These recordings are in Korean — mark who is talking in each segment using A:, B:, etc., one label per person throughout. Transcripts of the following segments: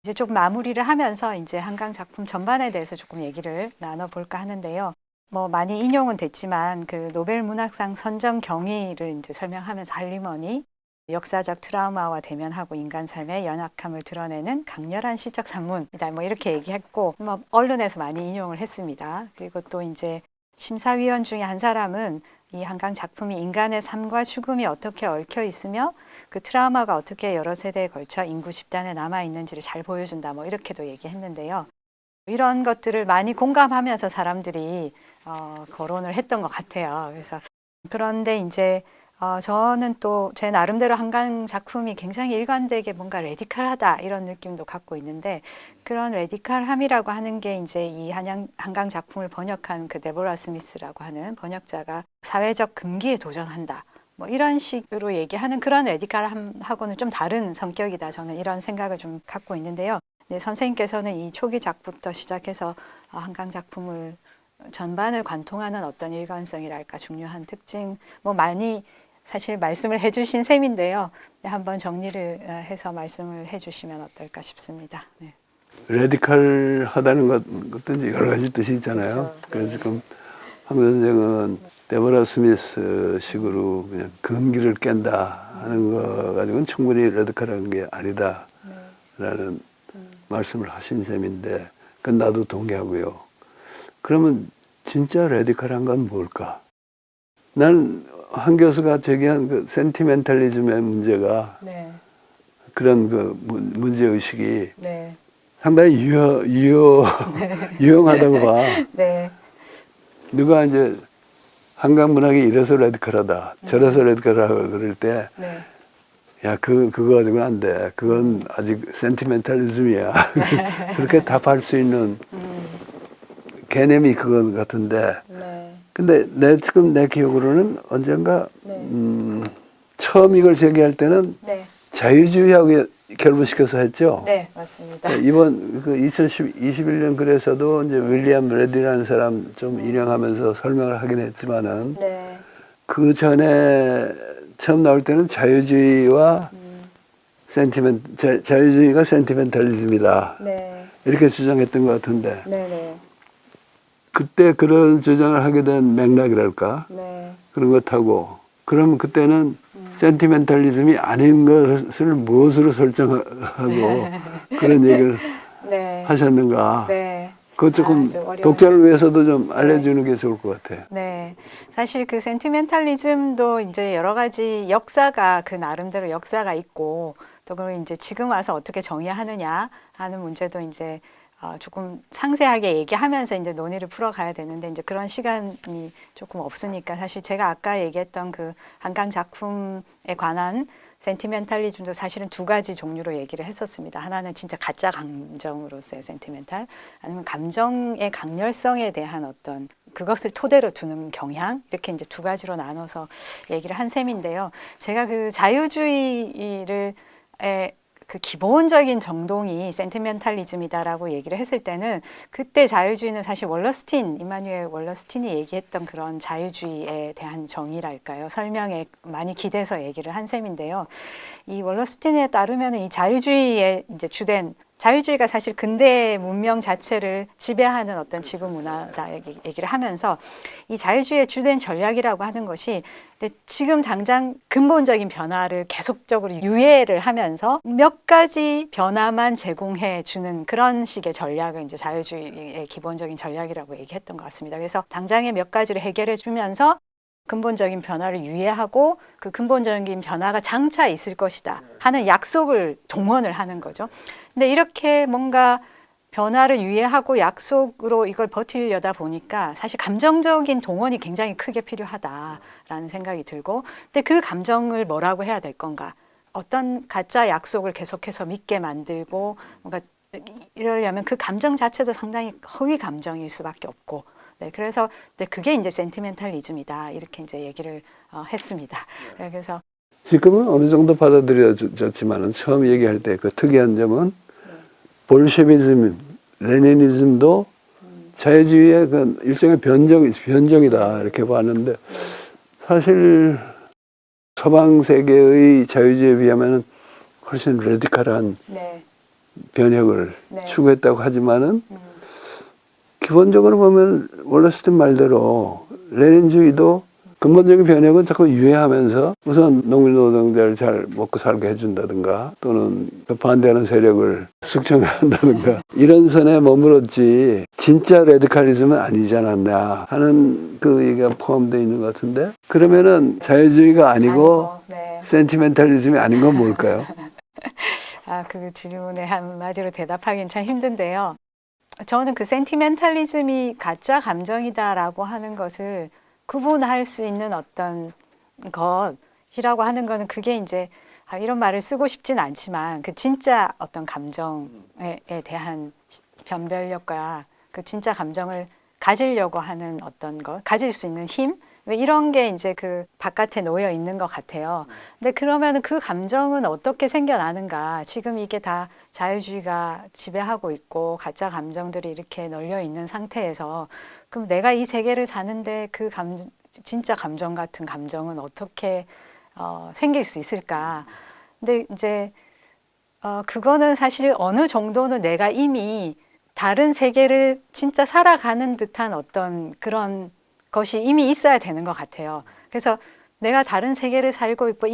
A: 이제 좀 마무리를 하면서 이제 한강 작품 전반에 대해서 조금 얘기를 나눠볼까 하는데요. 뭐 많이 인용은 됐지만 그 노벨 문학상 선정 경위를 이제 설명하면서 할리먼이 역사적 트라우마와 대면하고 인간 삶의 연약함을 드러내는 강렬한 시적 산문이다. 뭐 이렇게 얘기했고, 뭐 언론에서 많이 인용을 했습니다. 그리고 또 이제 심사위원 중에 한 사람은 이 한강 작품이 인간의 삶과 죽음이 어떻게 얽혀 있으며 그 트라우마가 어떻게 여러 세대에 걸쳐 인구 집단에 남아 있는지를 잘 보여준다. 뭐 이렇게도 얘기했는데요. 이런 것들을 많이 공감하면서 사람들이 거론을 했던 것 같아요. 그래서 그런데 이제 저는 또 제 나름대로 한강 작품이 굉장히 일관되게 뭔가 레디컬하다 이런 느낌도 갖고 있는데, 그런 레디컬함이라고 하는 게 이제 이 한강 작품을 번역한 그 데보라 스미스라고 하는 번역자가 사회적 금기에 도전한다, 뭐 이런 식으로 얘기하는 그런 레디컬함하고는 좀 다른 성격이다, 저는 이런 생각을 좀 갖고 있는데요. 네, 선생님께서는 이 초기작부터 시작해서 한강 작품을 전반을 관통하는 어떤 일관성이랄까, 중요한 특징, 뭐 많이 사실 말씀을 해주신 셈인데요. 네, 한번 정리를 해서 말씀을 해주시면 어떨까 싶습니다. 네.
B: 레디컬하다는 것도 이제 여러 가지 뜻이 있잖아요.
A: 그렇죠.
B: 그래서
A: 네.
B: 지금 황 선생은 데보라 스미스 식으로 그냥 금기를 깬다 하는 거 가지고는 충분히 레디컬한 게 아니다라는 말씀을 하신 셈인데, 그건 나도 동의하고요. 그러면 진짜 레디컬한 건 뭘까? 난 한 교수가 제기한 그 센티멘탈리즘의 문제가,
A: 네.
B: 그런 그 문제의식이
A: 네.
B: 상당히 유용하다고 봐.
A: 네.
B: 누가 이제 한강 문학이 이래서 레디컬하다, 저래서 레디컬하다 그럴 때,
A: 네.
B: 야, 그거 가지고는 안 돼. 그건 아직 센티멘탈리즘이야. 그렇게 답할 수 있는 개념이 그건 같은데.
A: 네.
B: 근데 지금 내 기억으로는 언젠가,
A: 네.
B: 처음 이걸 제기할 때는
A: 네.
B: 자유주의하고 결부시켜서 했죠.
A: 네, 맞습니다.
B: 이번 그 2021년 글에서도 이제 윌리엄 레디라는 사람 좀 인용하면서 설명을 하긴 했지만은,
A: 네.
B: 그 전에 처음 나올 때는 자유주의와 자유주의가 센티멘탈리즘이다,
A: 네.
B: 이렇게 주장했던 것 같은데,
A: 네. 네.
B: 그때 그런 주장을 하게 된 맥락이랄까,
A: 네.
B: 그런 것하고, 그러면 그때는 센티멘탈리즘이 아닌 것을 무엇으로 설정하고 그런 얘기를
A: 네.
B: 하셨는가.
A: 네.
B: 그거 조금
A: 또 어려운.
B: 독자를 위해서도 좀
A: 네.
B: 알려주는 게 좋을 것 같아요.
A: 네. 사실 그 센티멘탈리즘도 이제 여러 가지 역사가, 그 나름대로 역사가 있고, 또 그걸 이제 지금 와서 어떻게 정의하느냐 하는 문제도 이제 조금 상세하게 얘기하면서 이제 논의를 풀어가야 되는데, 이제 그런 시간이 조금 없으니까, 사실 제가 아까 얘기했던 그 한강 작품에 관한 센티멘탈리즘도 사실은 두 가지 종류로 얘기를 했었습니다. 하나는 진짜 가짜 감정으로서의 센티멘탈, 아니면 감정의 강렬성에 대한 어떤 그것을 토대로 두는 경향, 이렇게 이제 두 가지로 나눠서 얘기를 한 셈인데요. 제가 그 자유주의를 그 기본적인 정동이 센티멘탈리즘이다라고 얘기를 했을 때는, 그때 자유주의는 사실 이마뉴엘 월러스틴이 얘기했던 그런 자유주의에 대한 정의랄까요, 설명에 많이 기대서 얘기를 한 셈인데요. 이 월러스틴에 따르면 이 자유주의의 이제 자유주의가 사실 근대 문명 자체를 지배하는 어떤 지구 문화다 얘기를 하면서, 이 자유주의의 주된 전략이라고 하는 것이 지금 당장 근본적인 변화를 계속적으로 유예를 하면서 몇 가지 변화만 제공해 주는 그런 식의 전략을 이제 자유주의의 기본적인 전략이라고 얘기했던 것 같습니다. 그래서 당장의 몇 가지를 해결해 주면서 근본적인 변화를 유예하고, 그 근본적인 변화가 장차 있을 것이다 하는 약속을 동원을 하는 거죠. 근데 이렇게 뭔가 변화를 유예하고 약속으로 이걸 버티려다 보니까 사실 감정적인 동원이 굉장히 크게 필요하다라는 생각이 들고, 근데 그 감정을 뭐라고 해야 될 건가? 어떤 가짜 약속을 계속해서 믿게 만들고, 뭔가 이러려면 그 감정 자체도 상당히 허위 감정일 수밖에 없고, 네, 그래서 그게 이제 센티멘탈리즘이다, 이렇게 이제 얘기를 했습니다. 그래서
B: 지금은 어느 정도 받아들여졌지만은 처음 얘기할 때 그 특이한 점은, 볼셰비즘, 레니니즘도 자유주의의 그 일종의 변정이다, 이렇게 봤는데, 사실 서방 세계의 자유주의에 비하면 훨씬 레디컬한
A: 네.
B: 변혁을
A: 네.
B: 추구했다고 하지만은 기본적으로 보면 월러스틴 말대로 레닌주의도 근본적인 변혁은 자꾸 유예하면서 우선 농민 노동자를 잘 먹고 살게 해준다든가 또는 반대하는 세력을 숙청한다든가 이런 선에 머물렀지 진짜 레디칼리즘은 아니지 않았나 하는 그 얘기가 포함되어 있는 것 같은데 그러면은 자유주의가 아니고
A: 네.
B: 센티멘탈리즘이 아닌 건 뭘까요?
A: 그 질문에 한마디로 대답하기는 참 힘든데요. 저는 그 센티멘탈리즘이 가짜 감정이다라고 하는 것을 구분할 수 있는 어떤 것이라고 하는 거는 그게 이제 이런 말을 쓰고 싶진 않지만 그 진짜 어떤 감정에 대한 변별력과 그 진짜 감정을 가지려고 하는 어떤 것, 가질 수 있는 힘, 이런 게 이제 그 바깥에 놓여 있는 것 같아요. 근데 그러면 그 감정은 어떻게 생겨나는가? 지금 이게 다 자유주의가 지배하고 있고 가짜 감정들이 이렇게 널려 있는 상태에서 그럼 내가 이 세계를 사는데 그 진짜 감정 같은 감정은 어떻게 생길 수 있을까? 근데 이제 그거는 사실 어느 정도는 내가 이미 다른 세계를 진짜 살아가는 듯한 어떤 그런 것이 이미 있어야 되는 것 같아요. 그래서 내가 다른 세계를 살고 있고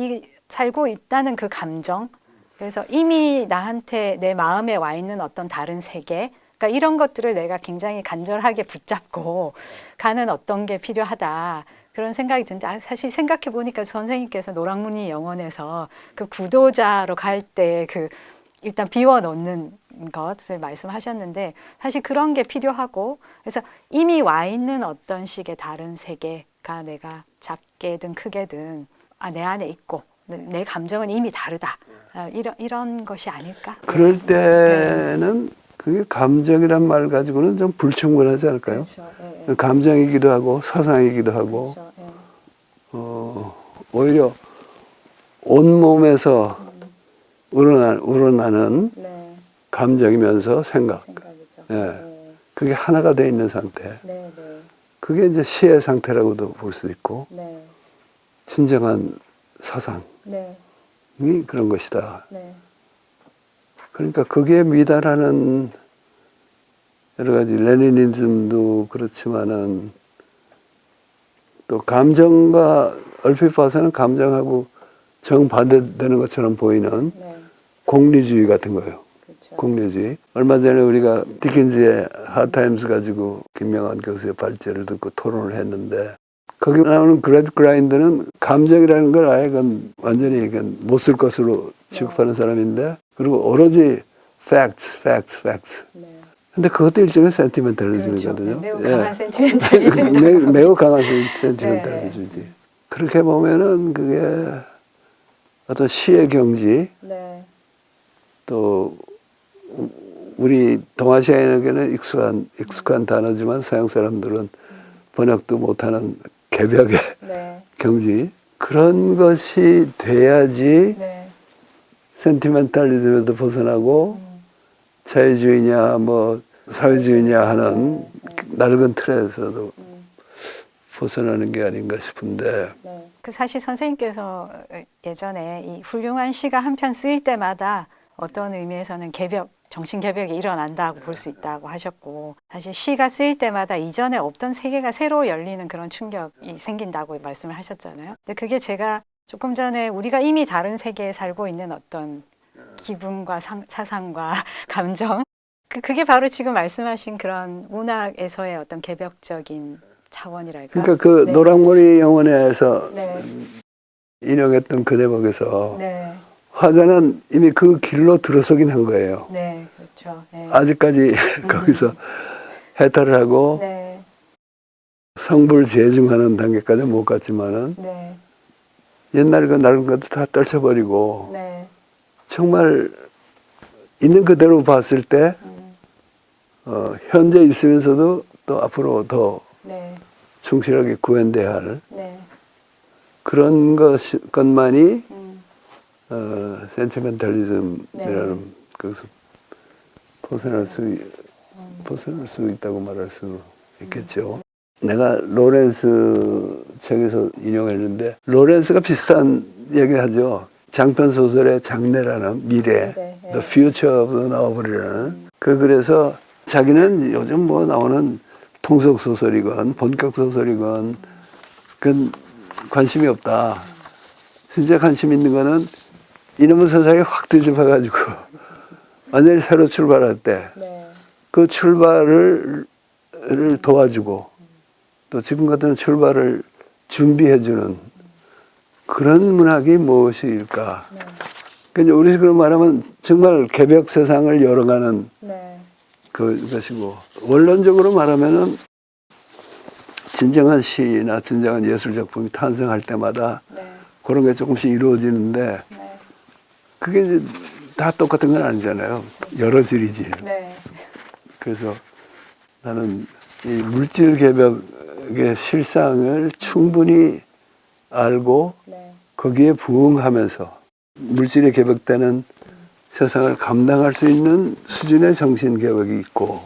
A: 살고 있다는 그 감정, 그래서 이미 나한테 내 마음에 와 있는 어떤 다른 세계, 그러니까 이런 것들을 내가 굉장히 간절하게 붙잡고 가는 어떤 게 필요하다. 그런 생각이 드는데 사실 생각해 보니까 선생님께서 노랑무늬 영혼에서 그 구도자로 갈 때 그 일단 비워놓는 것을 말씀하셨는데 사실 그런 게 필요하고 그래서 이미 와 있는 어떤 식의 다른 세계가 내가 작게든 크게든 내 안에 있고 내 감정은 이미 다르다 이런 것이 아닐까?
B: 그럴 때는 그게 감정이란 말 가지고는 좀 불충분하지 않을까요?
A: 그렇죠. 네.
B: 감정이기도 하고 사상이기도 하고
A: 그렇죠. 네.
B: 오히려 온몸에서 우러나는
A: 네.
B: 감정이면서 생각.
A: 생각이죠.
B: 예.
A: 네.
B: 그게 하나가 돼 있는 상태.
A: 네. 네.
B: 그게 이제 시의 상태라고도 볼 수 있고,
A: 네.
B: 진정한 사상이
A: 네.
B: 그런 것이다.
A: 네.
B: 그러니까 그게 미달하는 여러 가지 레니니즘도 그렇지만은 또 감정과 얼핏 봐서는 감정하고 정반대되는 것처럼 보이는
A: 네.
B: 공리주의 같은 거예요.
A: 그렇죠.
B: 공리주의. 얼마 전에 우리가 디킨즈의 하타임스 가지고 김명환 교수의 발제를 듣고 토론을 했는데 거기 나오는 그레드 그라인드는 감정이라는 걸 아예 완전히 못 쓸 것으로 취급하는 사람인데 그리고 오로지 facts.
A: 네.
B: 근데 그것도 일종의 센티멘탈리즘이거든요.
A: 그렇죠. 네, 매우 강한 센티멘탈리즘.
B: 매우 강한 센티멘탈리즘이지.
A: 네.
B: 그렇게 보면은 그게 어떤 시의 경지
A: 네.
B: 또 우리 동아시아인에게는 익숙한 단어지만 서양 사람들은 번역도 못하는 개벽의
A: 네.
B: 경지 그런 것이 돼야지
A: 네.
B: 센티멘탈리즘에도 벗어나고 자유주의냐 뭐 사회주의냐 하는 낡은 틀에서도 벗어나는 게 아닌가 싶은데
A: 네. 그 사실 선생님께서 예전에 이 훌륭한 시가 한 편 쓰일 때마다 어떤 의미에서는 정신 개벽이 일어난다고 볼 수 있다고 하셨고 사실 시가 쓰일 때마다 이전에 없던 세계가 새로 열리는 그런 충격이 생긴다고 말씀을 하셨잖아요. 근데 그게 제가 조금 전에 우리가 이미 다른 세계에 살고 있는 어떤 기분과 사상과 감정 그게 바로 지금 말씀하신 그런 문학에서의 어떤 개벽적인 차원이랄까.
B: 그러니까 그
A: 네.
B: 노랑머리 영혼에서
A: 네.
B: 인용했던 그 대목에서
A: 네.
B: 화자는 이미 그 길로 들어서긴 한 거예요.
A: 네. 그렇죠. 네.
B: 아직까지 거기서 해탈을 하고
A: 네.
B: 성불 재증하는 단계까지 못 갔지만은
A: 네.
B: 옛날 그 낡은 것도 다 떨쳐버리고
A: 네.
B: 정말 있는 그대로 봤을 때 현재 있으면서도 또 앞으로 더
A: 네.
B: 충실하게 구현돼야 할
A: 네.
B: 그런 것만이 센티멘탈리즘이라는
A: 네.
B: 것에서 벗어날 수 있다고 말할 수 있겠죠. 내가 로렌스 책에서 인용했는데 로렌스가 비슷한 얘기를 하죠. 장편 소설의 장래라는 미래,
A: 네, 네.
B: The Future of the Novel이라는 그 글에서 자기는 요즘 뭐 나오는 통속 소설이건 본격 소설이건 그건 관심이 없다. 진짜 관심 있는 거는 이놈의 세상에 확 뒤집어가지고 완전히 새로 출발할 때 그 출발을 도와주고 또 지금 같은 출발을 준비해주는 그런 문학이 무엇일까? 그러니까 우리식으로 말하면 정말 개벽 세상을 열어가는 그것이고 원론적으로 말하면은 진정한 시나 진정한 예술 작품이 탄생할 때마다 그런 게 조금씩 이루어지는데 그게 이제 다 똑같은 건 아니잖아요. 여러 질이지. 그래서 나는 이 물질 개벽의 실상을 충분히 알고 거기에 부응하면서 물질이 개벽되는 세상을 감당할 수 있는 수준의 정신 개벽이 있고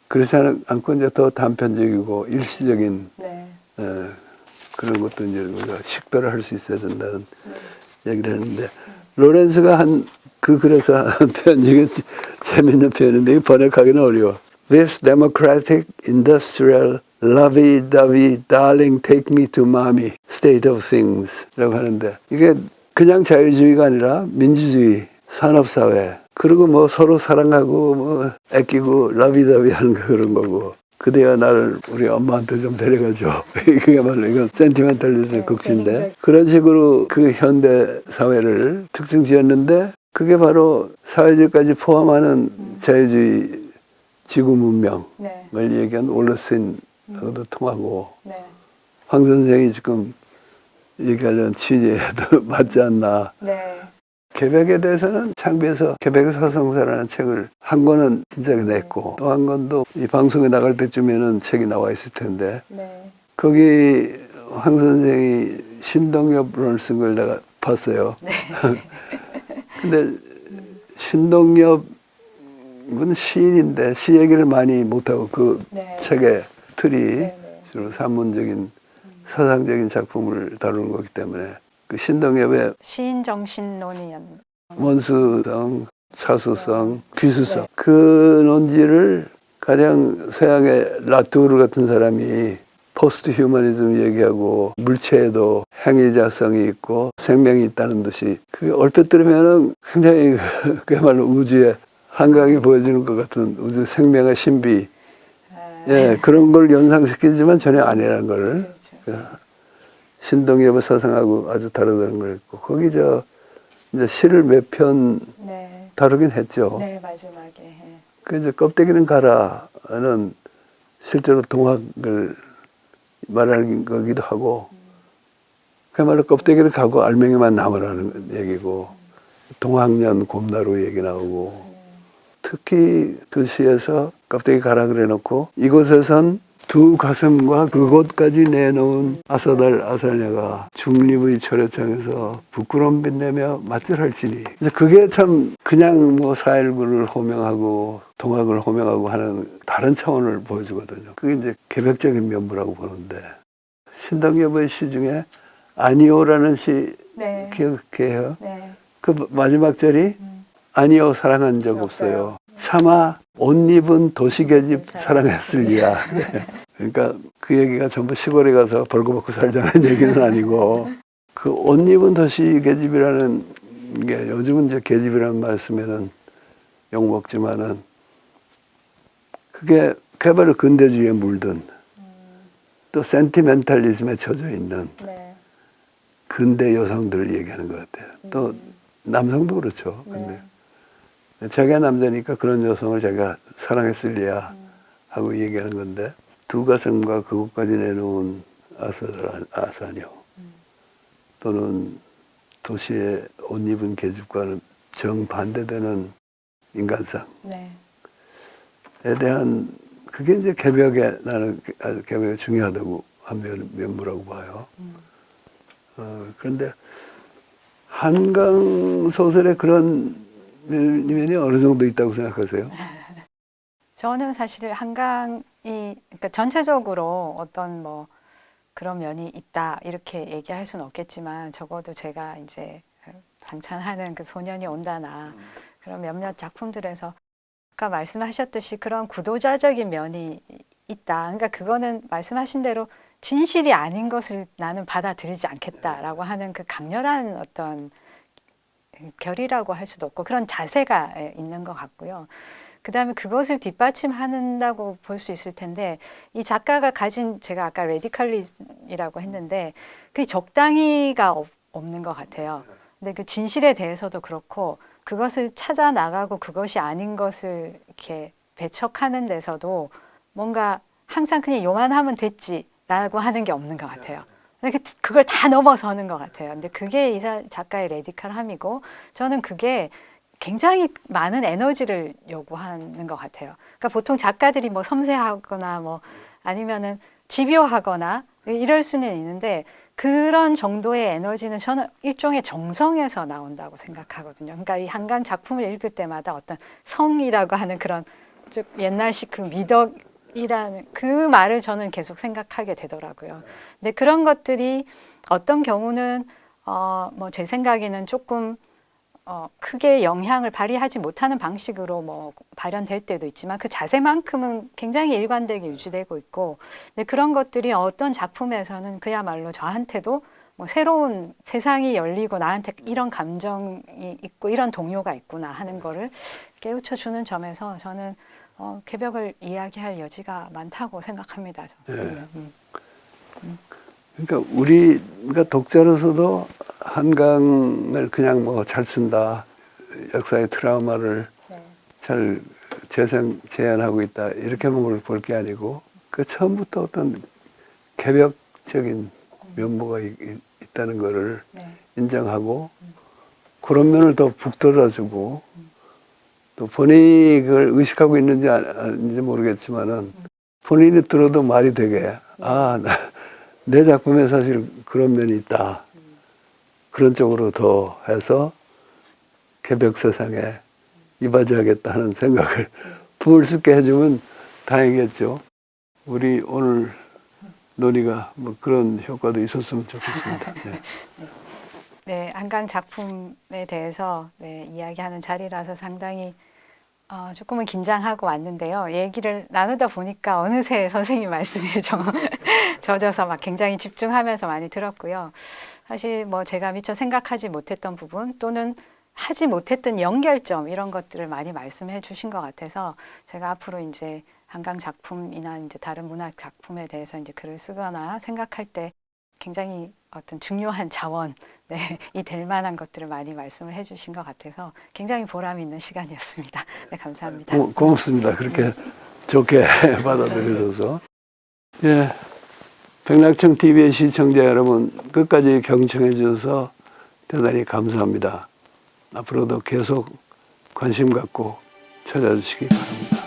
B: 그렇지 않고 이제 더 단편적이고 일시적인 그런 것도 이제 우리가 식별을 할 수 있어야 된다는 얘기를 했는데 로렌스가 한 그 글에서 한 표현 중에 재밌는 표현인데 번역하기는 어려워. This democratic, industrial, lovey-dovey, darling, take me to mommy state of things 라고 하는데 이게 그냥 자유주의가 아니라 민주주의, 산업사회 그리고 뭐 서로 사랑하고 뭐 아끼고 러비더비 하는 거 그런 거고 그대야 나를 우리 엄마한테 좀 데려가줘. 그야말로 이건 센티멘탈리즘의 극치인데 그런 식으로 그 현대 사회를 특징 지었는데 그게 바로 사회주의까지 포함하는 자유주의 지구 문명을 얘기한 올러스인하고도 통하고 황 선생이 지금 얘기하려는 취지에도 맞지 않나. 개벽에 대해서는 창비에서 개벽의 서성사라는 책을 한 권은 진짜 냈고 또 한 권도 이 방송에 나갈 때쯤에는 책이 나와 있을 텐데 거기 황 선생이 신동엽을 쓴 걸 내가 봤어요. 근데 신동엽은 시인인데 시 얘기를 많이 못하고 그 책의 틀이 주로 산문적인 서상적인 작품을 다루는 거기 때문에 그 신동엽의
A: 시인 정신론이었.
B: 원수성, 차수성, 귀수성 그 논지를 가령 서양의 라투르 같은 사람이 포스트 휴머니즘 얘기하고 물체에도 행위자성이 있고 생명이 있다는 듯이 그게 얼핏 들으면은 굉장히 그야말로 우주의 한강이 보여주는 것 같은 우주 생명의 신비 그런 걸 연상시키지만 전혀 아니라는 걸 신동엽의 서성하고 아주 다르다는 걸 했고 거기 이제 시를 몇 편 다루긴 했죠.
A: 마지막에.
B: 그 이제 껍데기는 가라는 실제로 동학을 말하는 거기도 하고 그야말로 껍데기를 가고 알맹이만 남으라는 얘기고 동학년 곰나루 얘기 나오고 특히 그 시에서 껍데기 가라 그래 놓고 이곳에선 두 가슴과 그곳까지 내놓은 아사달 아사냐가 중립의 철야창에서 부끄러움 빛내며 맞절할지니 그게 참 그냥 뭐 4.19를 호명하고 동학을 호명하고 하는 다른 차원을 보여주거든요. 그게 이제 개벽적인 면부라고 보는데 신동엽의 시 중에 아니오라는 시 기억해요? 그 마지막 절이 아니오 사랑한 적 없어요. 차마 옷 입은 도시계집 사랑했을리야. 그러니까 그 얘기가 전부 시골에 가서 벌거벗고 살자는 얘기는 아니고 그 옷 입은 도시계집이라는 게 요즘은 이제 계집이라는 말 쓰면은 욕먹지만은 그게 개발의 근대주의에 물든 또 센티멘탈리즘에 젖어 있는 근대 여성들을 얘기하는 것 같아요. 또 남성도 그렇죠. 근데 자기가 남자니까 그런 여성을 자기가 사랑했을리야 하고 얘기하는 건데 두 가슴과 그곳까지 내놓은 아사녀 또는 도시의 옷 입은 계집과는 정반대되는 인간상에 대한 그게 이제 개벽에 나는 개벽이 중요하다고 한 면부라고 봐요. 그런데 한강 소설에 그런 면이 어느 정도 있다고 생각하세요?
A: 저는 사실 한강이 그러니까 전체적으로 어떤 뭐 그런 면이 있다 이렇게 얘기할 수는 없겠지만 적어도 제가 이제 상찬하는 그 소년이 온다나 그런 몇몇 작품들에서 아까 말씀하셨듯이 그런 구도자적인 면이 있다. 그러니까 그거는 말씀하신 대로 진실이 아닌 것을 나는 받아들이지 않겠다라고 하는 그 강렬한 어떤 결이라고 할 수도 없고 그런 자세가 있는 것 같고요. 그다음에 그것을 뒷받침한다고 볼 수 있을 텐데 이 작가가 가진 제가 아까 레디컬리즘이라고 했는데 그게 적당히가 없는 것 같아요. 근데 그 진실에 대해서도 그렇고 그것을 찾아 나가고 그것이 아닌 것을 이렇게 배척하는 데서도 뭔가 항상 그냥 요만하면 됐지라고 하는 게 없는 것 같아요. 그걸 다 넘어서는 것 같아요. 근데 그게 이 작가의 레디컬함이고 저는 그게 굉장히 많은 에너지를 요구하는 것 같아요. 그러니까 보통 작가들이 뭐 섬세하거나 뭐 아니면은 집요하거나 이럴 수는 있는데 그런 정도의 에너지는 저는 일종의 정성에서 나온다고 생각하거든요. 그러니까 이 한강 작품을 읽을 때마다 어떤 성이라고 하는 그런 즉 옛날식 그 미덕이라는 그 말을 저는 계속 생각하게 되더라고요. 근데 그런 것들이 어떤 경우는 뭐 제 생각에는 조금 크게 영향을 발휘하지 못하는 방식으로 뭐 발현될 때도 있지만 그 자세만큼은 굉장히 일관되게 유지되고 있고 근데 그런 것들이 어떤 작품에서는 그야말로 저한테도 뭐 새로운 세상이 열리고 나한테 이런 감정이 있고 이런 동요가 있구나 하는 거를 깨우쳐 주는 점에서 저는 개벽을 이야기할 여지가 많다고 생각합니다.
B: 네. 그러니까 우리가 독자로서도 한강을 그냥 뭐 잘 쓴다, 역사의 트라우마를 잘 재현하고 있다 이렇게만 볼 게 아니고 그 처음부터 어떤 개벽적인 면모가 있다는 거를 인정하고 그런 면을 더 북돋아주고 또 본인이 그걸 의식하고 있는지 아닌지 모르겠지만은 본인이 들어도 말이 되게 내 작품에 사실 그런 면이 있다. 그런 쪽으로 더 해서 개벽 세상에 이바지하겠다 하는 생각을 품을 수 있게 해주면 다행이겠죠. 우리 오늘 논의가 뭐 그런 효과도 있었으면 좋겠습니다. 네.
A: 네, 한강 작품에 대해서 이야기하는 자리라서 상당히 조금은 긴장하고 왔는데요. 얘기를 나누다 보니까 어느새 선생님 말씀에 젖어서 막 굉장히 집중하면서 많이 들었고요. 사실 뭐 제가 미처 생각하지 못했던 부분 또는 하지 못했던 연결점 이런 것들을 많이 말씀해 주신 것 같아서 제가 앞으로 이제 한강 작품이나 이제 다른 문학 작품에 대해서 이제 글을 쓰거나 생각할 때 굉장히 어떤 중요한 자원이 될 만한 것들을 많이 말씀을 해주신 것 같아서 굉장히 보람 있는 시간이었습니다. 네, 감사합니다.
B: 고맙습니다. 그렇게 좋게 받아들여줘서. 예, 백낙청 TV의 시청자 여러분 끝까지 경청해 주셔서 대단히 감사합니다. 앞으로도 계속 관심 갖고 찾아주시기 바랍니다.